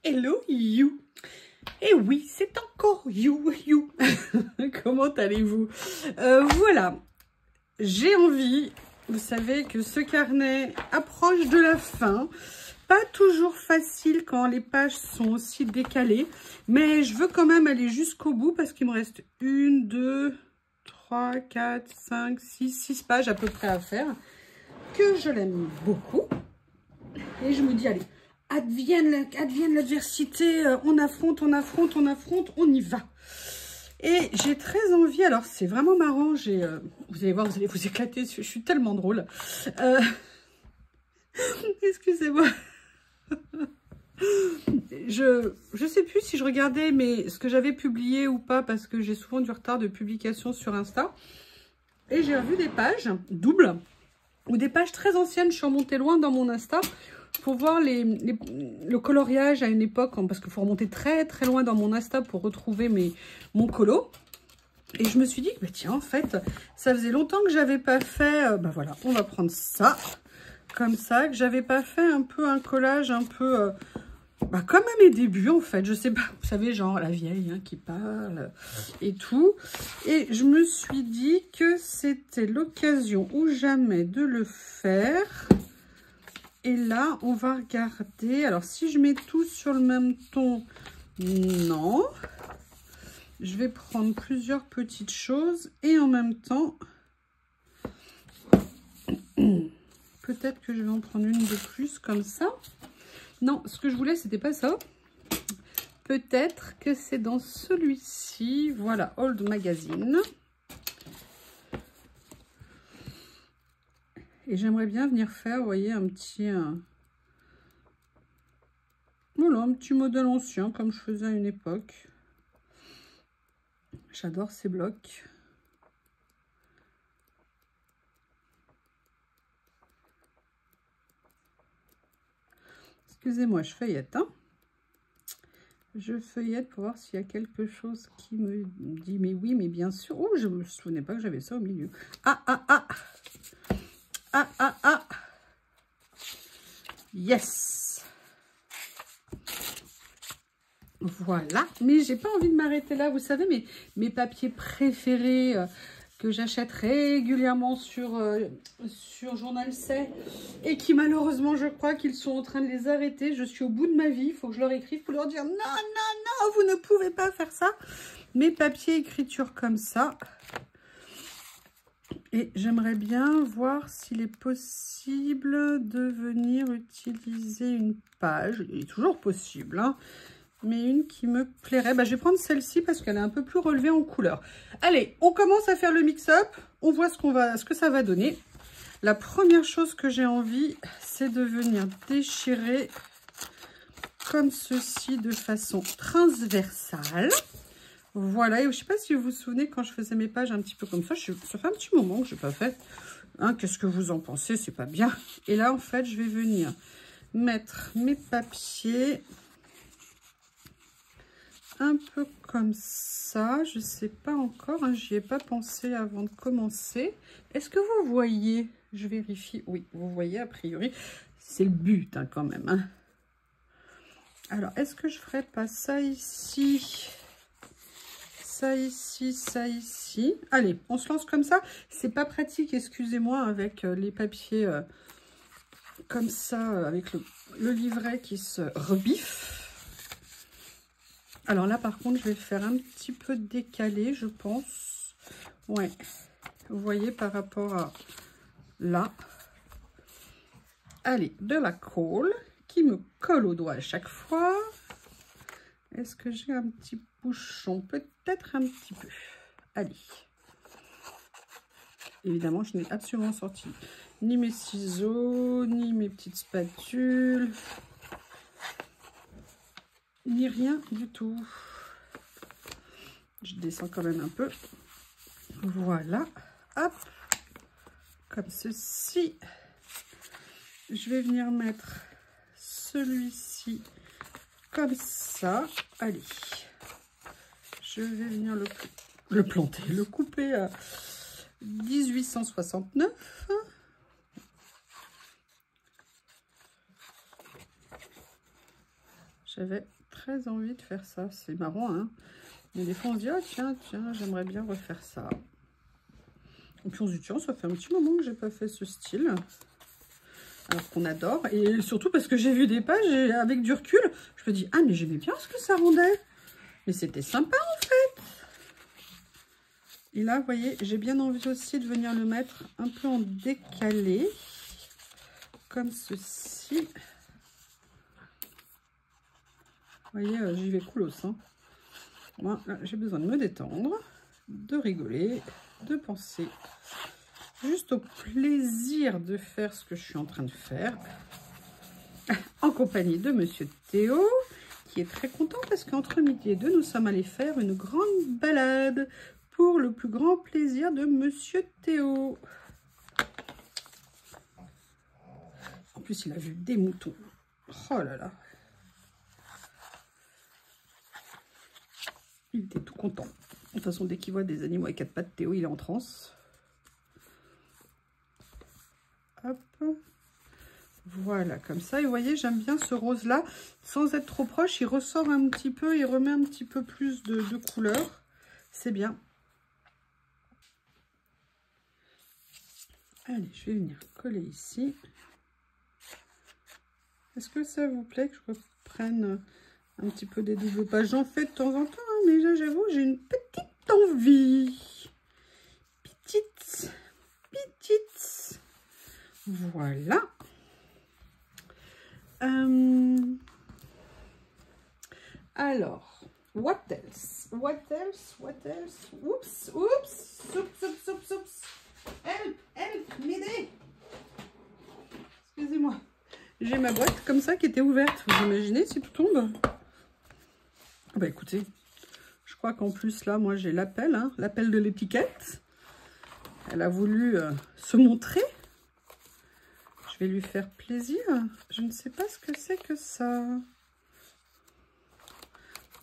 Hello you. Et oui, c'est encore you. Comment allez-vous? Voilà, j'ai envie, vous savez que ce carnet approche de la fin. Pas toujours facile quand les pages sont aussi décalées, mais je veux quand même aller jusqu'au bout parce qu'il me reste 1, 2, 3, 4, 5, 6 pages à peu près à faire, que je l'aime beaucoup. Et je me dis, allez, advienne l'adversité, on affronte, on y va. Et j'ai très envie, alors c'est vraiment marrant, vous allez voir, vous allez vous éclater, je suis tellement drôle. Excusez-moi. Je sais plus si je regardais ce que j'avais publié ou pas, parce que j'ai souvent du retard de publication sur Insta. Et j'ai revu des pages doubles, ou des pages très anciennes. Je suis remontée loin dans mon Insta pour voir le coloriage à une époque, parce qu'il faut remonter très très loin dans mon Insta pour retrouver mon colo. Et je me suis dit, bah tiens, en fait, ça faisait longtemps que j'avais pas fait, bah voilà, on va prendre ça, comme ça, que j'avais pas fait un peu un collage, un peu, bah comme à mes débuts, en fait, je sais pas, vous savez, genre la vieille hein, qui parle et tout. Et je me suis dit que c'était l'occasion ou jamais de le faire. Et là, on va regarder. Alors, si je mets tout sur le même ton, non. Je vais prendre plusieurs petites choses et en même temps, peut-être que je vais en prendre une de plus comme ça. Non, ce que je voulais, c'était pas ça. Peut-être que c'est dans celui-ci. Voilà, Old Magazine. Et j'aimerais bien venir faire, vous voyez, voilà, un petit modèle ancien, comme je faisais à une époque. J'adore ces blocs. Excusez-moi, je feuillette, hein. Je feuillette pour voir s'il y a quelque chose qui me dit, mais oui, mais bien sûr. Oh, je me souvenais pas que j'avais ça au milieu. Ah. Yes. Voilà, mais j'ai pas envie de m'arrêter là. Vous savez, mes papiers préférés que j'achète régulièrement sur Journal C et qui malheureusement, je crois qu'ils sont en train de les arrêter. Je suis au bout de ma vie. Il faut que je leur écrive pour leur dire non, vous ne pouvez pas faire ça. Mes papiers écriture comme ça. Et j'aimerais bien voir s'il est possible de venir utiliser une page. Il est toujours possible, hein. Mais une qui me plairait. Bah, je vais prendre celle-ci parce qu'elle est un peu plus relevée en couleur. Allez, on commence à faire le mix-up. On voit ce que ça va donner. La première chose que j'ai envie, c'est de venir déchirer comme ceci de façon transversale. Voilà, et je ne sais pas si vous vous souvenez quand je faisais mes pages un petit peu comme ça. Ça fait un petit moment que je n'ai pas fait. Hein, qu'est-ce que vous en pensez? C'est pas bien. Et là, en fait, je vais venir mettre mes papiers un peu comme ça. Je sais pas encore, hein, j'y ai pas pensé avant de commencer. Est-ce que vous voyez? Je vérifie. Oui, vous voyez a priori. C'est le but hein, quand même. Hein. Alors, est-ce que je ferais pas ça ici? Ça ici, ça ici. Allez, on se lance comme ça. C'est pas pratique, excusez-moi, avec les papiers comme ça, avec le livret qui se rebiffe. Alors là, par contre, je vais faire un petit peu décalé, je pense. Ouais, vous voyez, par rapport à là. Allez, de la colle qui me colle au doigt à chaque fois. Est-ce que j'ai un petit bouchon? Peut-être un petit peu. Allez. Évidemment, je n'ai absolument sorti ni mes ciseaux, ni mes petites spatules. Ni rien du tout. Je descends quand même un peu. Voilà. Hop. Comme ceci. Je vais venir mettre celui-ci comme ça. Allez. Je vais venir le planter, le couper à 1869. J'avais très envie de faire ça. C'est marrant, hein. Mais des fois, on se dit, oh, tiens, j'aimerais bien refaire ça. Et puis on se dit, tiens, ça fait un petit moment que j'ai pas fait ce style. Alors qu'on adore. Et surtout parce que j'ai vu des pages et avec du recul, je me dis, ah, mais j'aimais bien ce que ça rendait. Mais c'était sympa, en fait. Et là, vous voyez, j'ai bien envie aussi de venir le mettre un peu en décalé. Comme ceci. Vous voyez, j'y vais coolos, hein. Moi, j'ai besoin de me détendre, de rigoler, de penser juste au plaisir de faire ce que je suis en train de faire. En compagnie de Monsieur Théo, qui est très content parce qu'entre midi et 2, nous sommes allés faire une grande balade pour le plus grand plaisir de Monsieur Théo. En plus, il a vu des moutons. Oh là là. Il était tout content. De toute façon, dès qu'il voit des animaux à quatre pattes, Théo, il est en transe. Hop. Voilà, comme ça. Et vous voyez, j'aime bien ce rose-là. Sans être trop proche, il ressort un petit peu, il remet un petit peu plus de couleur. C'est bien. Allez, je vais venir coller ici. Est-ce que ça vous plaît que je reprenne un petit peu des doubles pages? J'en fais de temps en temps, hein, mais là, j'avoue, j'ai une petite envie. Petite. Voilà. Alors, what else? Oups. Help, m'aider. Excusez-moi. J'ai ma boîte comme ça qui était ouverte. Vous imaginez si tout tombe? Bah écoutez, je crois qu'en plus là, moi j'ai l'appel, hein, l'appel de l'étiquette. Elle a voulu se montrer. Je vais lui faire plaisir. Je ne sais pas ce que c'est que ça.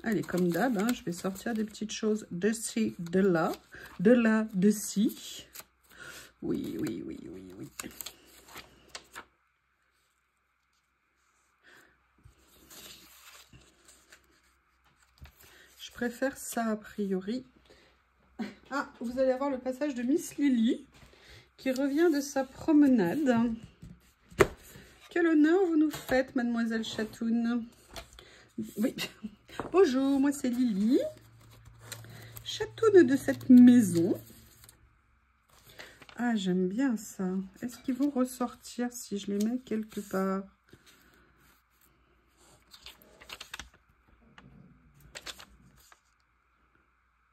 Allez, comme d'hab, hein, je vais sortir des petites choses de ci, de là, de ci. Oui. Je préfère ça a priori. Ah, vous allez avoir le passage de Miss Lily qui revient de sa promenade. Quel honneur vous nous faites, mademoiselle Chatoune. Oui. Bonjour, moi c'est Lily, Chatoune de cette maison. Ah, j'aime bien ça. Est-ce qu'ils vont ressortir si je les mets quelque part?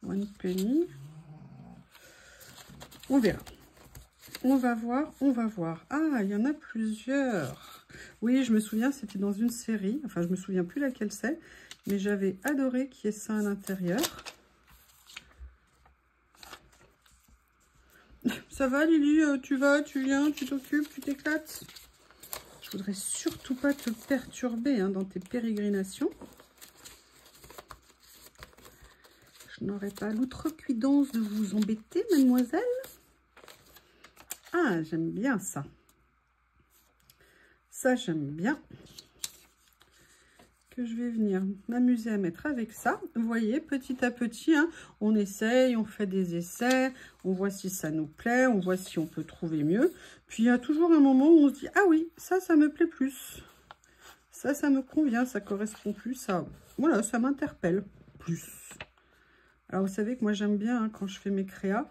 One penny. On verra. On va voir. Ah, il y en a plusieurs. Oui, je me souviens, c'était dans une série. Enfin, je me souviens plus laquelle c'est. Mais j'avais adoré qu'il y ait ça à l'intérieur. Ça va, Lily? Tu vas, tu viens, tu t'occupes, tu t'éclates? Je voudrais surtout pas te perturber hein, dans tes pérégrinations. Je n'aurais pas l'outrecuidance de vous embêter, mademoiselle. Ah, j'aime bien ça. Ça, j'aime bien. Que je vais venir m'amuser à mettre avec ça. Vous voyez, petit à petit, hein, on essaye, on fait des essais, on voit si ça nous plaît, on voit si on peut trouver mieux. Puis, il y a toujours un moment où on se dit, ah oui, ça me plaît plus. Ça me convient, ça correspond plus à... Voilà, ça m'interpelle plus. Alors, vous savez que moi, j'aime bien hein, quand je fais mes créas.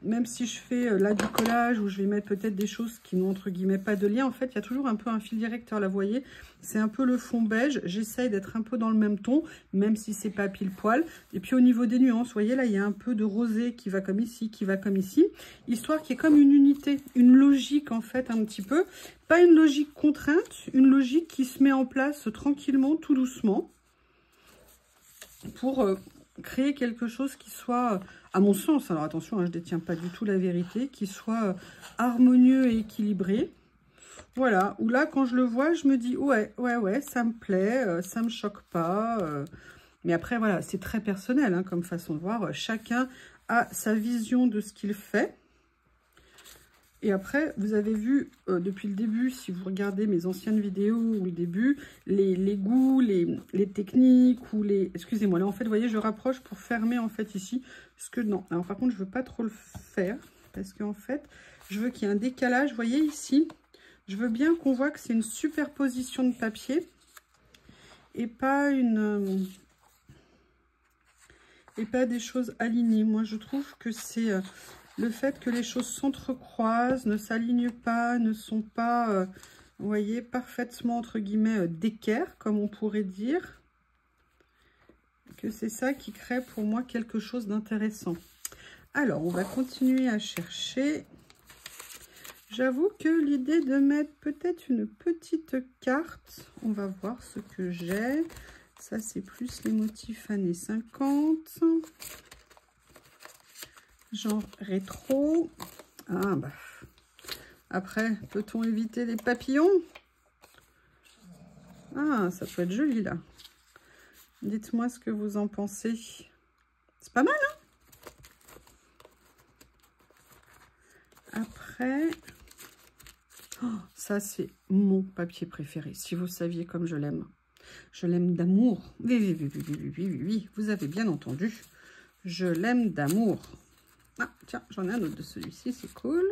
Même si je fais là du collage où je vais mettre peut-être des choses qui n'ont entre guillemets pas de lien, en fait il y a toujours un peu un fil directeur là, vous voyez, c'est un peu le fond beige, j'essaye d'être un peu dans le même ton, même si c'est pas pile poil. Et puis au niveau des nuances, vous voyez là il y a un peu de rosé qui va comme ici, histoire qu'il y ait comme une unité, une logique en fait un petit peu, pas une logique contrainte, une logique qui se met en place tranquillement, tout doucement, pour... créer quelque chose qui soit, à mon sens, alors attention, hein, je ne détiens pas du tout la vérité, qui soit harmonieux et équilibré. Voilà, où là, quand je le vois, je me dis, ouais, ça me plaît, ça me choque pas. Mais après, voilà, c'est très personnel hein, comme façon de voir. Chacun a sa vision de ce qu'il fait. Et après, vous avez vu depuis le début, si vous regardez mes anciennes vidéos ou le début, les goûts, les techniques ou les... Excusez-moi, là en fait, vous voyez, je rapproche pour fermer en fait ici. Parce que non, alors par contre, je veux pas trop le faire. Parce qu'en fait, je veux qu'il y ait un décalage. Vous voyez ici, je veux bien qu'on voit que c'est une superposition de papier. Et pas une... et pas des choses alignées. Moi, je trouve que c'est... le fait que les choses s'entrecroisent, ne s'alignent pas, ne sont pas, vous voyez, parfaitement, entre guillemets, d'équerre, comme on pourrait dire, que c'est ça qui crée pour moi quelque chose d'intéressant. Alors, on va continuer à chercher. J'avoue que l'idée de mettre peut-être une petite carte, on va voir ce que j'ai. Ça, c'est plus les motifs années 50. Genre rétro. Ah bah. Après, peut-on éviter les papillons? Ah, ça peut être joli là. Dites-moi ce que vous en pensez. C'est pas mal, hein? Après, oh, ça c'est mon papier préféré. Si vous saviez comme je l'aime. Je l'aime d'amour. Oui, oui, oui, oui, oui, oui, oui, oui, vous avez bien entendu. Je l'aime d'amour. Ah, tiens, j'en ai un autre de celui-ci, c'est cool.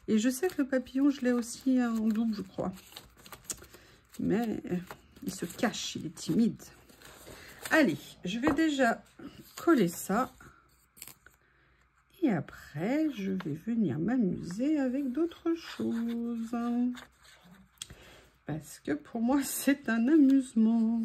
Et je sais que le papillon, je l'ai aussi en double, je crois. Mais il se cache, il est timide. Allez, je vais déjà coller ça. Et après, je vais venir m'amuser avec d'autres choses. Parce que pour moi, c'est un amusement.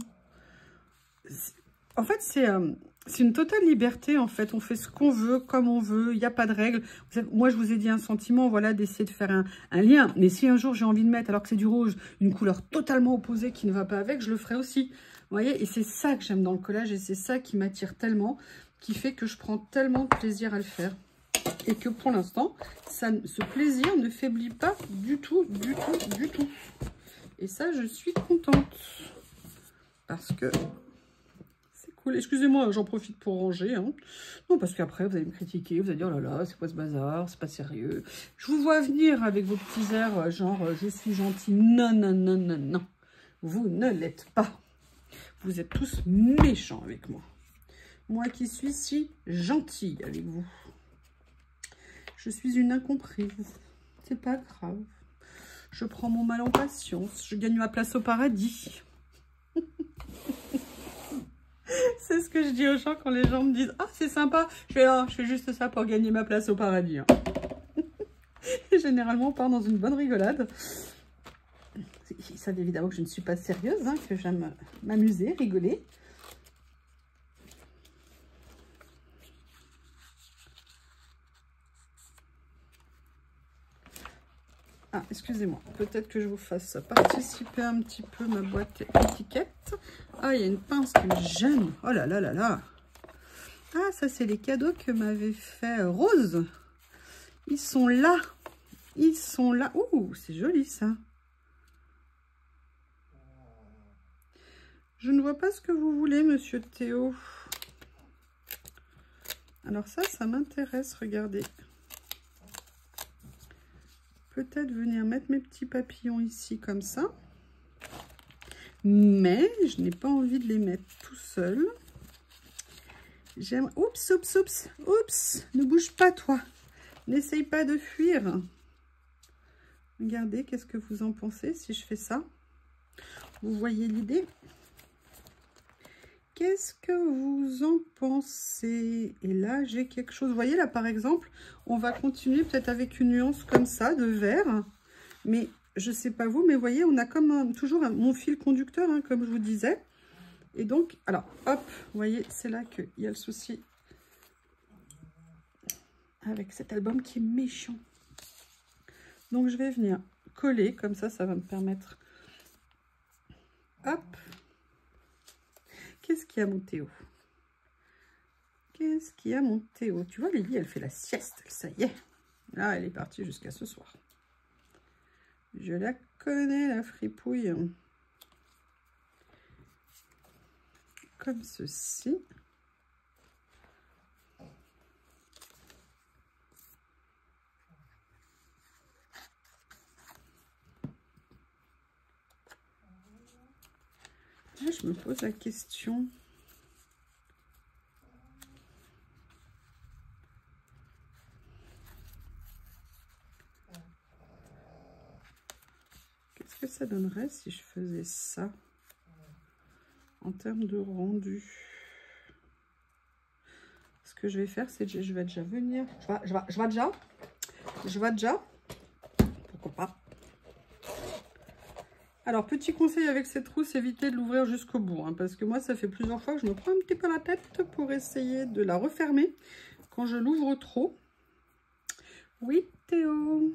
En fait, c'est une totale liberté, en fait. On fait ce qu'on veut, comme on veut. Il n'y a pas de règles. Moi, je vous ai dit un sentiment, voilà, d'essayer de faire un lien. Mais si un jour, j'ai envie de mettre, alors que c'est du rouge, une couleur totalement opposée qui ne va pas avec, je le ferai aussi. Vous voyez? Et c'est ça que j'aime dans le collage. Et c'est ça qui m'attire tellement, qui fait que je prends tellement de plaisir à le faire. Et que pour l'instant, ce plaisir ne faiblit pas du tout, du tout, du tout. Et ça, je suis contente. Parce que... cool. Excusez-moi, j'en profite pour ranger. Hein. Non, parce qu'après, vous allez me critiquer. Vous allez dire, oh là là, c'est quoi ce bazar? C'est pas sérieux. Je vous vois venir avec vos petits airs, genre, je suis gentil. Non, non, non, non, non. Vous ne l'êtes pas. Vous êtes tous méchants avec moi. Moi qui suis si gentille avec vous. Je suis une incomprise. C'est pas grave. Je prends mon mal en patience. Je gagne ma place au paradis. C'est ce que je dis aux gens quand les gens me disent « Ah, c'est sympa !» Je fais « Ah, je fais juste ça pour gagner ma place au paradis. Hein. » Et généralement, on part dans une bonne rigolade. Ils savent évidemment que je ne suis pas sérieuse, hein, que j'aime m'amuser, rigoler. Ah, excusez-moi, peut-être que je vous fasse participer un petit peu ma boîte étiquette. Ah, il y a une pince que j'aime. Oh là là là là. Ah, ça, c'est les cadeaux que m'avait fait Rose. Ils sont là. Ils sont là. Ouh, c'est joli, ça. Je ne vois pas ce que vous voulez, monsieur Théo. Alors ça m'intéresse, regardez. Peut-être venir mettre mes petits papillons ici, comme ça. Mais je n'ai pas envie de les mettre tout seul. J'aime... Oups, oups, oups, oups. Ne bouge pas, toi. N'essaye pas de fuir. Regardez, qu'est-ce que vous en pensez si je fais ça? Vous voyez l'idée? Qu'est-ce que vous en pensez? Et là, j'ai quelque chose. Vous voyez, là, par exemple, on va continuer peut-être avec une nuance comme ça, de vert. Mais je ne sais pas vous, mais vous voyez, on a comme toujours mon fil conducteur, hein, comme je vous disais. Et donc, alors, hop, vous voyez, c'est là qu'il y a le souci avec cet album qui est méchant. Donc, je vais venir coller, comme ça va me permettre... Hop. Qu'est-ce qu'il y a, mon Théo? Qu'est-ce qu'il y a, mon Théo? Tu vois, Lily, elle fait la sieste, ça y est. Là, elle est partie jusqu'à ce soir. Je la connais, la fripouille. Comme ceci. Je me pose la question. Qu'est-ce que ça donnerait si je faisais ça en termes de rendu? Ce que je vais faire, c'est que je vais déjà venir. Je vais déjà. Pourquoi pas? Alors, petit conseil avec cette trousse, évitez de l'ouvrir jusqu'au bout. Hein, parce que moi, ça fait plusieurs fois que je me prends un petit peu la tête pour essayer de la refermer quand je l'ouvre trop. Oui, Théo?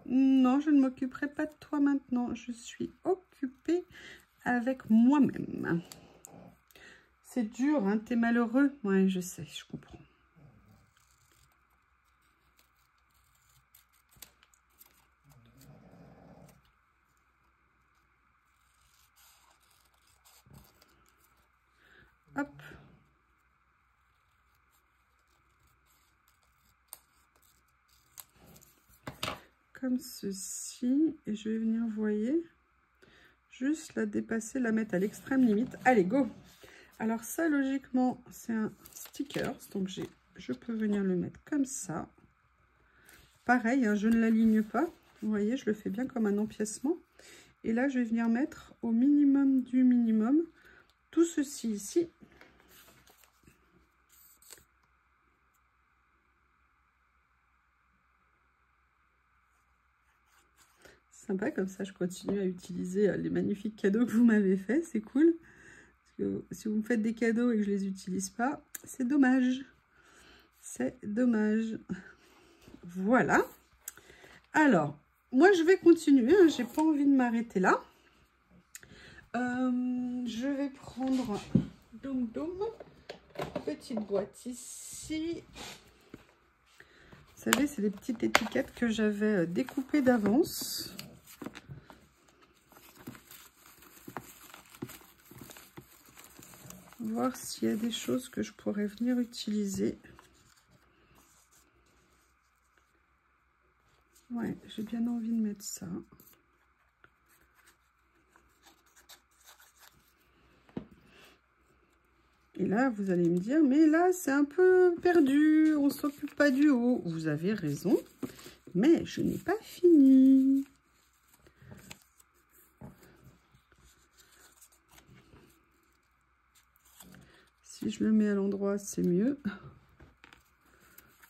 Non, je ne m'occuperai pas de toi maintenant. Je suis occupée avec moi-même. C'est dur, hein, t'es malheureux. Ouais, je sais, je comprends. Hop. Comme ceci. Et je vais venir, vous voyez, juste la dépasser, la mettre à l'extrême limite. Allez, go! Alors ça, logiquement, c'est un sticker. Donc, je peux venir le mettre comme ça. Pareil, hein, je ne l'aligne pas. Vous voyez, je le fais bien comme un empiècement. Et là, je vais venir mettre au minimum du minimum tout ceci ici. Sympa, comme ça je continue à utiliser les magnifiques cadeaux que vous m'avez fait, c'est cool. Parce que si vous me faites des cadeaux et que je les utilise pas, c'est dommage. C'est dommage. Voilà. Alors, moi je vais continuer, hein, j'ai pas envie de m'arrêter là. Je vais prendre petite boîte ici. Vous savez, c'est des petites étiquettes que j'avais découpées d'avance. Voir s'il y a des choses que je pourrais venir utiliser. Ouais, j'ai bien envie de mettre ça. Et là, vous allez me dire, mais là, c'est un peu perdu, on ne s'occupe pas du haut. Vous avez raison, mais je n'ai pas fini. Si je le mets à l'endroit, c'est mieux.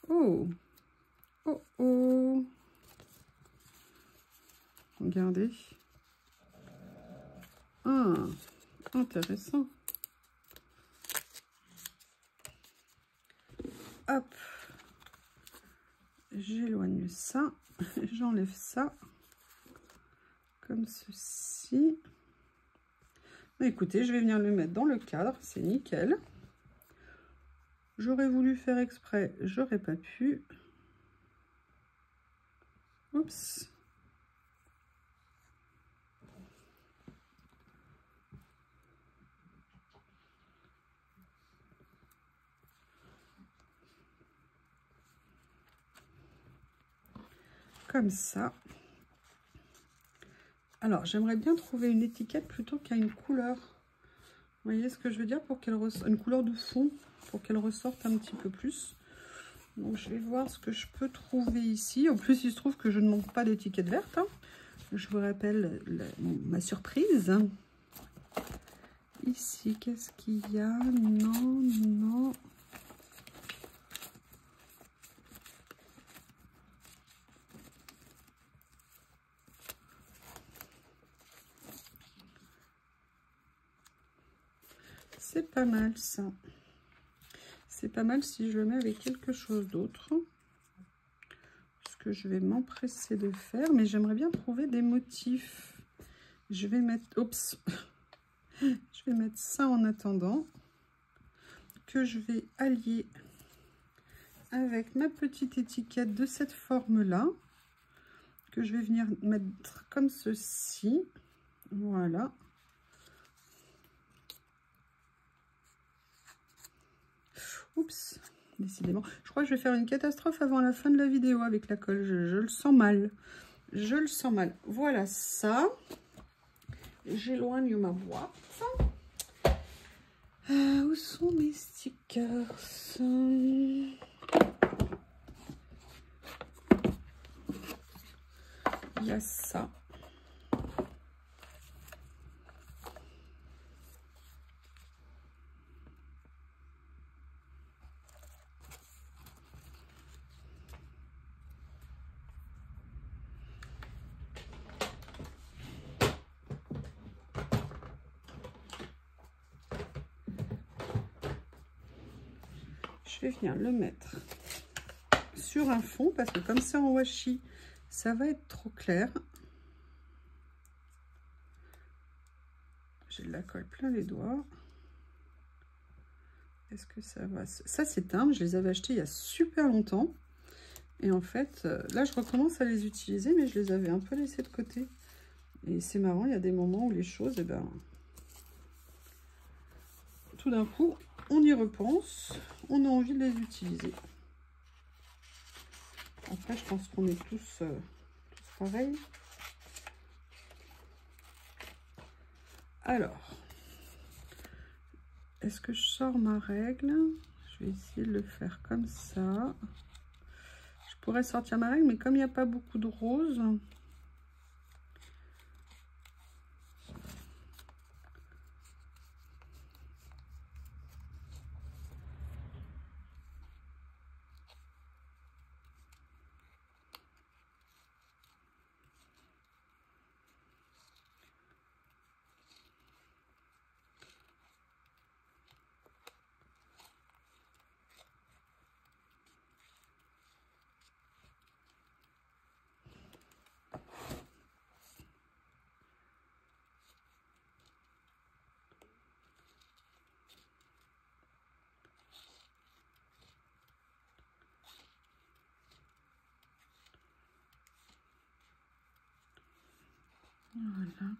Oh, oh, oh. Regardez. Ah, intéressant. Hop. J'éloigne ça. J'enlève ça. Comme ceci. Écoutez, je vais venir le mettre dans le cadre. C'est nickel. J'aurais voulu faire exprès. J'aurais pas pu. Oups. Comme ça. Alors, j'aimerais bien trouver une étiquette plutôt qu'à une couleur. Vous voyez ce que je veux dire? Pour qu'elle ressorte, une couleur de fond, pour qu'elle ressorte un petit peu plus. Donc, je vais voir ce que je peux trouver ici. En plus, il se trouve que je ne manque pas d'étiquette verte. Hein. Je vous rappelle ma surprise. Ici, qu'est-ce qu'il y a? Non, non. C'est pas mal ça. C'est pas mal si je le mets avec quelque chose d'autre. Ce que je vais m'empresser de faire. Mais j'aimerais bien trouver des motifs. Je vais mettre... Oups. Je vais mettre ça en attendant. Que je vais allier avec ma petite étiquette de cette forme-là. Que je vais venir mettre comme ceci. Voilà. Oups, décidément. Je crois que je vais faire une catastrophe avant la fin de la vidéo avec la colle. Je le sens mal. Je le sens mal. Voilà ça. J'éloigne ma boîte. sont mes stickers? Il y a ça. Je vais venir le mettre sur un fond parce que comme c'est en washi, ça va être trop clair. J'ai de la colle plein les doigts. Est-ce que ça va? Ça, c'est timbre. Je les avais achetés il y a super longtemps. Et en fait, là, je recommence à les utiliser, mais je les avais un peu laissés de côté. Et c'est marrant, il y a des moments où les choses, eh ben, tout d'un coup, on y repense. On a envie de les utiliser. Après, je pense qu'on est tous pareils. Alors, est-ce que je sors ma règle? Je vais essayer de le faire comme ça. Je pourrais sortir ma règle, mais comme il n'y a pas beaucoup de rose, voilà.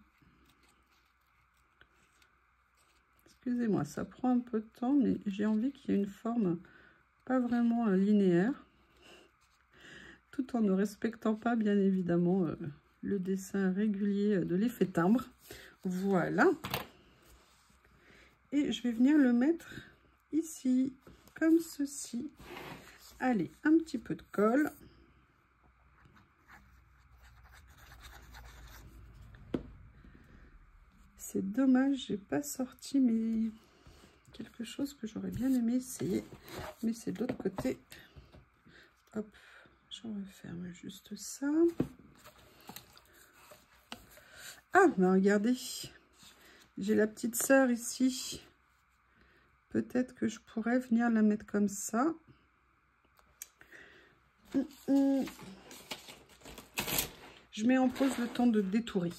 Excusez-moi, ça prend un peu de temps, mais j'ai envie qu'il y ait une forme pas vraiment linéaire, tout en ne respectant pas, bien évidemment, le dessin régulier de l'effet timbre. Voilà. Et je vais venir le mettre ici, comme ceci. Allez, un petit peu de colle. C'est dommage, j'ai pas sorti mais quelque chose que j'aurais bien aimé essayer, mais c'est de l'autre côté. Hop, je referme juste ça. Ah, mais regardez, j'ai la petite sœur ici. Peut-être que je pourrais venir la mettre comme ça. Je mets en pause le temps de détourer.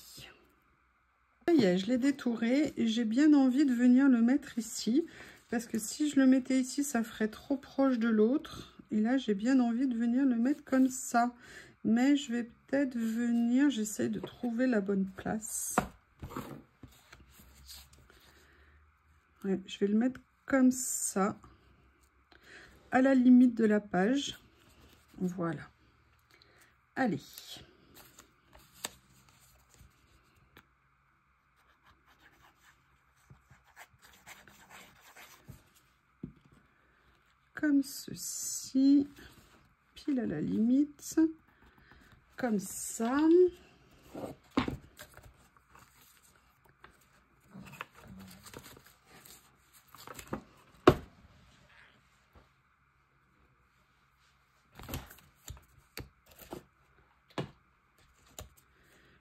Ça y est, je l'ai détouré et j'ai bien envie de venir le mettre ici. Parce que si je le mettais ici, ça ferait trop proche de l'autre. Et là, j'ai bien envie de venir le mettre comme ça. Mais je vais peut-être venir, j'essaie de trouver la bonne place. Ouais, je vais le mettre comme ça. À la limite de la page. Voilà. Allez. Comme ceci, pile à la limite, comme ça.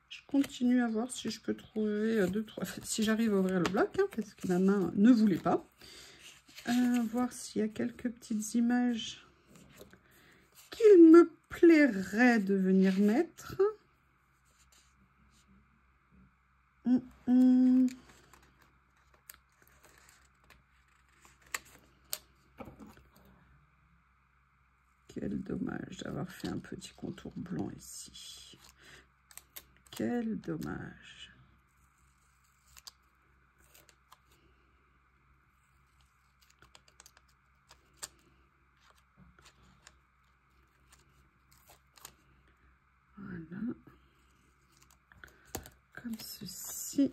Je continue à voir si je peux trouver si j'arrive à ouvrir le bloc, hein, parce que ma main ne voulait pas. Voir s'il y a quelques petites images qu'il me plairait de venir mettre. Quel dommage d'avoir fait un petit contour blanc ici. Quel dommage. Voilà. Comme ceci.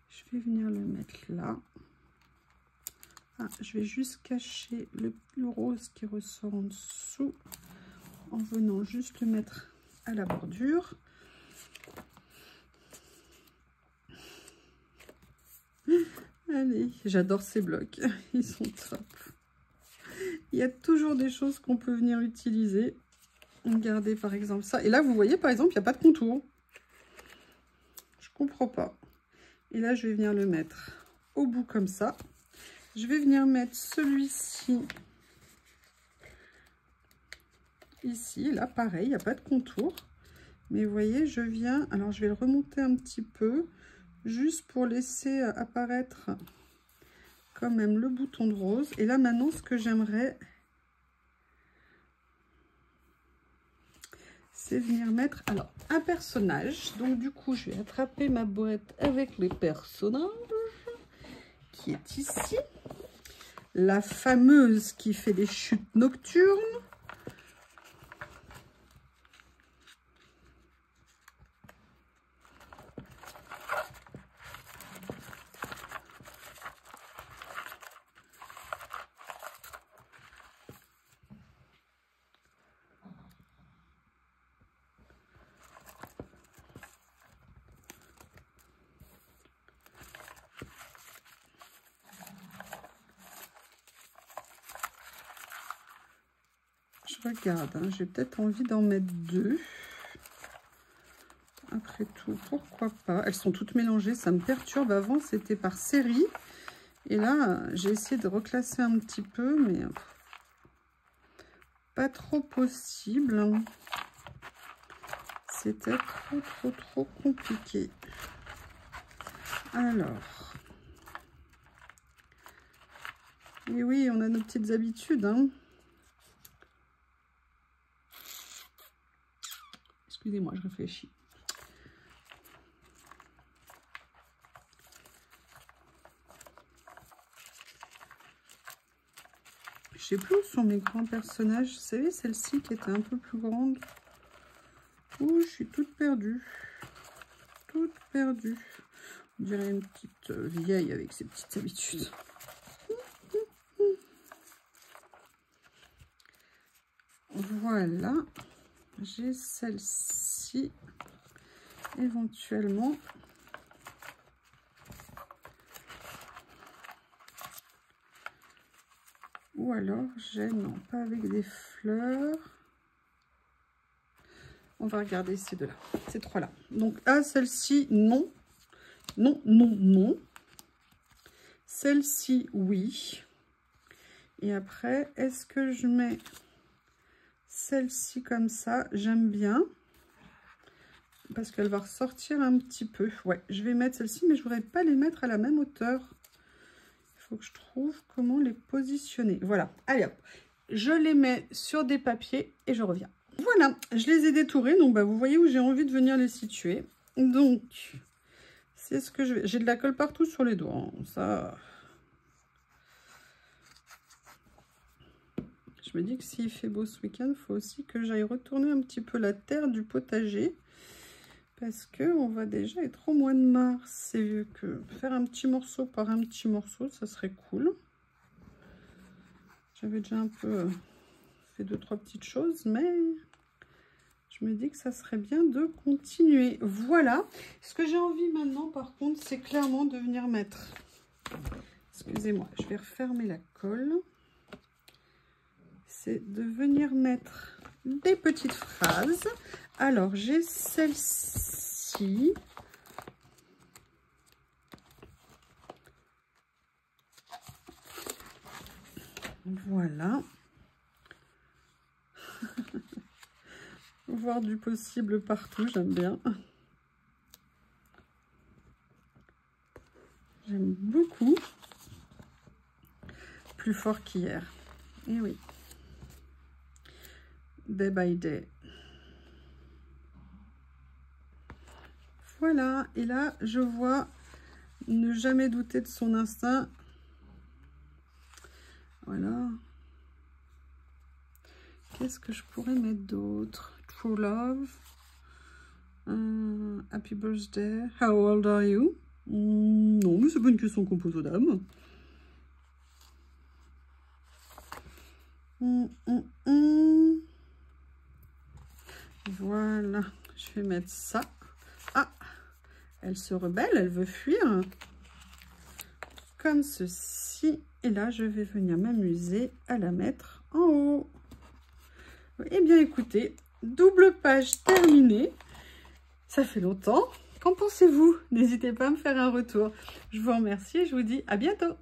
Je vais venir le mettre là. Ah, je vais juste cacher le rose qui ressort en dessous en venant juste le mettre à la bordure. Allez, j'adore ces blocs, ils sont top. Il y a toujours des choses qu'on peut venir utiliser. Regardez par exemple ça. Et là, vous voyez par exemple, il n'y a pas de contour. Je comprends pas. Et là, je vais venir le mettre au bout comme ça. Je vais venir mettre celui-ci ici. Là, pareil, il n'y a pas de contour. Mais vous voyez, je viens... Alors, je vais le remonter un petit peu, juste pour laisser apparaître quand même le bouton de rose. Et là, maintenant, ce que j'aimerais, c'est venir mettre alors un personnage. Donc, du coup, je vais attraper ma boîte avec les personnages qui est ici. La fameuse qui fait des chutes nocturnes. Je regarde, hein, j'ai peut-être envie d'en mettre deux. Après tout, pourquoi pas? Elles sont toutes mélangées, ça me perturbe. Avant, c'était par série. Et là, j'ai essayé de reclasser un petit peu, mais pas trop possible. C'était trop compliqué. Alors. Et oui, on a nos petites habitudes, hein. Excusez-moi, je réfléchis. Je sais plus où sont mes grands personnages. Vous savez, celle-ci qui était un peu plus grande. Ouh, je suis toute perdue. Toute perdue. On dirait une petite vieille avec ses petites habitudes. Voilà. J'ai celle-ci. Éventuellement. Ou alors j'ai, non, pas avec des fleurs. On va regarder ces deux-là, ces trois-là. Donc, ah, celle-ci, non. Non, non, non. Celle-ci, oui. Et après, est-ce que je mets celle-ci comme ça? J'aime bien. Parce qu'elle va ressortir un petit peu. Ouais, je vais mettre celle-ci, mais je ne voudrais pas les mettre à la même hauteur. Il faut que je trouve comment les positionner. Voilà, allez hop. Je les mets sur des papiers et je reviens. Voilà, je les ai détourés. Donc, bah, vous voyez où j'ai envie de venir les situer. Donc, c'est ce que je vais... J'ai de la colle partout sur les doigts. Hein. Ça... Je me dis que s'il fait beau ce week-end, il faut aussi que j'aille retourner un petit peu la terre du potager. Parce qu'on va déjà être au mois de mars. C'est mieux que faire un petit morceau par un petit morceau, ça serait cool. J'avais déjà un peu fait 2-3 petites choses, mais je me dis que ça serait bien de continuer. Voilà. Ce que j'ai envie maintenant, par contre, c'est clairement de venir mettre... Excusez-moi, je vais refermer la colle. C'est de venir mettre des petites phrases. Alors, j'ai celle-ci. Voilà. Voir du possible partout, j'aime bien. J'aime beaucoup. Plus fort qu'hier. Et oui. Day by day. Voilà. Et là, je vois ne jamais douter de son instinct. Voilà. Qu'est-ce que je pourrais mettre d'autre? True love. Happy birthday. How old are you? Non, mais c'est pas une question qu'on pose aux dames. Voilà, je vais mettre ça. Ah, elle se rebelle, elle veut fuir. Comme ceci. Et là, je vais venir m'amuser à la mettre en haut. Eh bien, écoutez, double page terminée. Ça fait longtemps. Qu'en pensez-vous? N'hésitez pas à me faire un retour. Je vous remercie et je vous dis à bientôt.